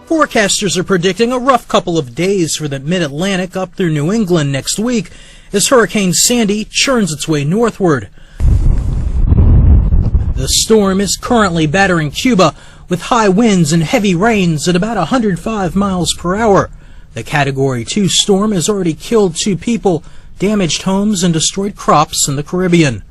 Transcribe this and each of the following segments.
Forecasters are predicting a rough couple of days for the mid-Atlantic up through New England next week as Hurricane Sandy churns its way northward. The storm is currently battering Cuba with high winds and heavy rains at about 105 miles per hour. The Category 2 storm has already killed 2 people, damaged homes, and destroyed crops in the Caribbean.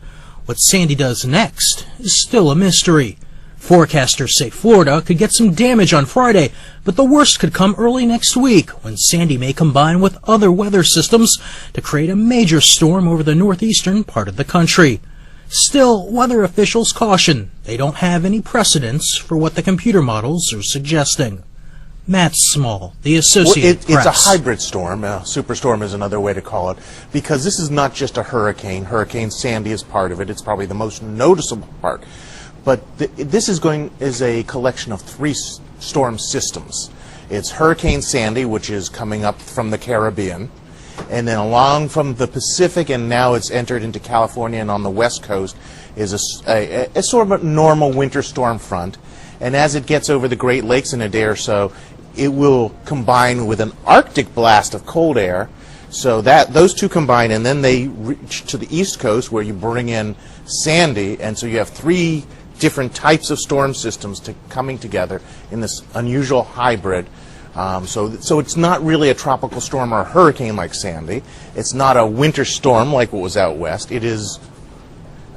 What Sandy does next is still a mystery. Forecasters say Florida could get some damage on Friday, but the worst could come early next week when Sandy may combine with other weather systems to create a major storm over the northeastern part of the country. Still, weather officials caution they don't have any precedents for what the computer models are suggesting. Matt Small, the Associated Press. It's a hybrid storm. Superstorm is another way to call it, because this is not just a hurricane. Hurricane Sandy is part of it. It's probably the most noticeable part. But this is a collection of 3 storm systems. It's Hurricane Sandy, which is coming up from the Caribbean, and then along from the Pacific, and now it's entered into California and on the West Coast, is a sort of a normal winter storm front. And as it gets over the Great Lakes in a day or so, it will combine with an Arctic blast of cold air. So that those two combine, and then they reach to the East Coast where you bring in Sandy, and so you have 3 different types of storm systems coming together in this unusual hybrid. So it's not really a tropical storm or a hurricane like Sandy. It's not a winter storm like what was out west. It is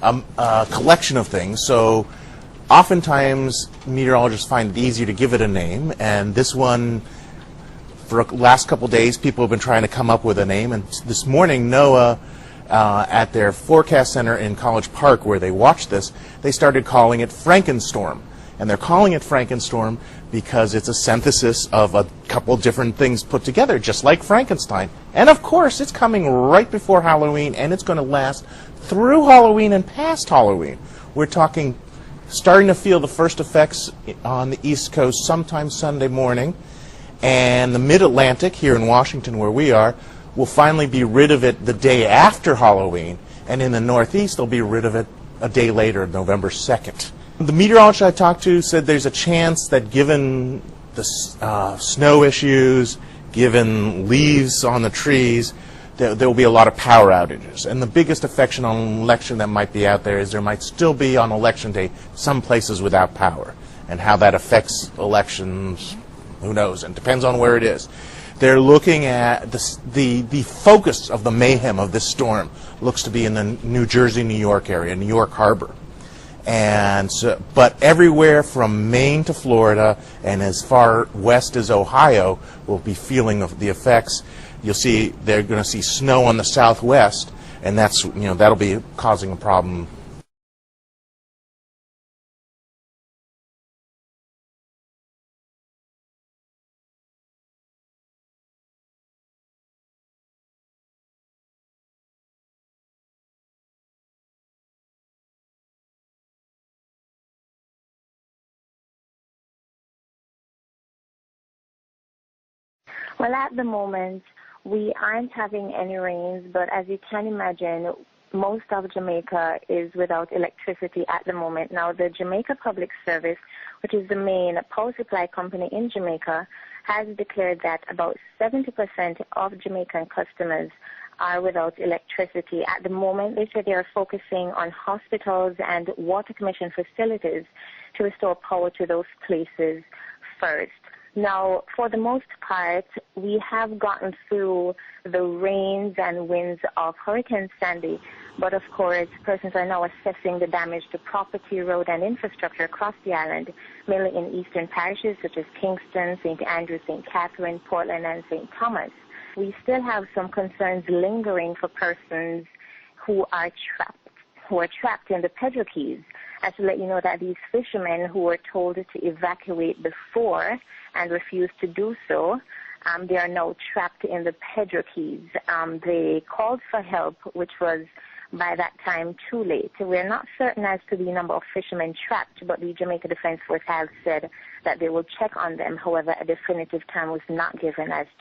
a collection of things. So oftentimes meteorologists find it easier to give it a name, and this one, for the last couple days, people have been trying to come up with a name, and this morning NOAA at their forecast center in College Park, where they watched this, they started calling it Frankenstorm. And they're calling it Frankenstorm because it's a synthesis of a couple different things put together, just like Frankenstein. And of course, it's coming right before Halloween, and it's going to last through Halloween and past Halloween. We're talking starting to feel the first effects on the East Coast sometime Sunday morning, and the Mid-Atlantic here in Washington, where we are, will finally be rid of it the day after Halloween, and in the Northeast they'll be rid of it a day later, November 2nd. The meteorologist I talked to said there's a chance that given the snow issues, given leaves on the trees, there will be a lot of power outages. And the biggest affection on election that might be out there is there might still be on election day some places without power. And how that affects elections, who knows, and depends on where it is. They're looking at the focus of the mayhem of this storm looks to be in the New Jersey, New York area, New York Harbor. And so, but everywhere from Maine to Florida and as far west as Ohio will be feeling the effects. You'll see they're going to see snow on the southwest, and that'll be causing a problem. Well, at the moment, we aren't having any rains, but as you can imagine, most of Jamaica is without electricity at the moment. Now, the Jamaica Public Service, which is the main power supply company in Jamaica, has declared that about 70% of Jamaican customers are without electricity. At the moment, they say they are focusing on hospitals and water commission facilities to restore power to those places first. Now, for the most part, we have gotten through the rains and winds of Hurricane Sandy, but of course, persons are now assessing the damage to property, road, and infrastructure across the island, mainly in eastern parishes such as Kingston, St. Andrews, St. Catherine, Portland, and St. Thomas. We still have some concerns lingering for persons who are trapped in the Pedro Keys. I should let you know that these fishermen who were told to evacuate before and refused to do so, they are now trapped in the Pedro Keys. They called for help, which was by that time too late. We're not certain as to the number of fishermen trapped, but the Jamaica Defense Force has said that they will check on them. However, a definitive time was not given as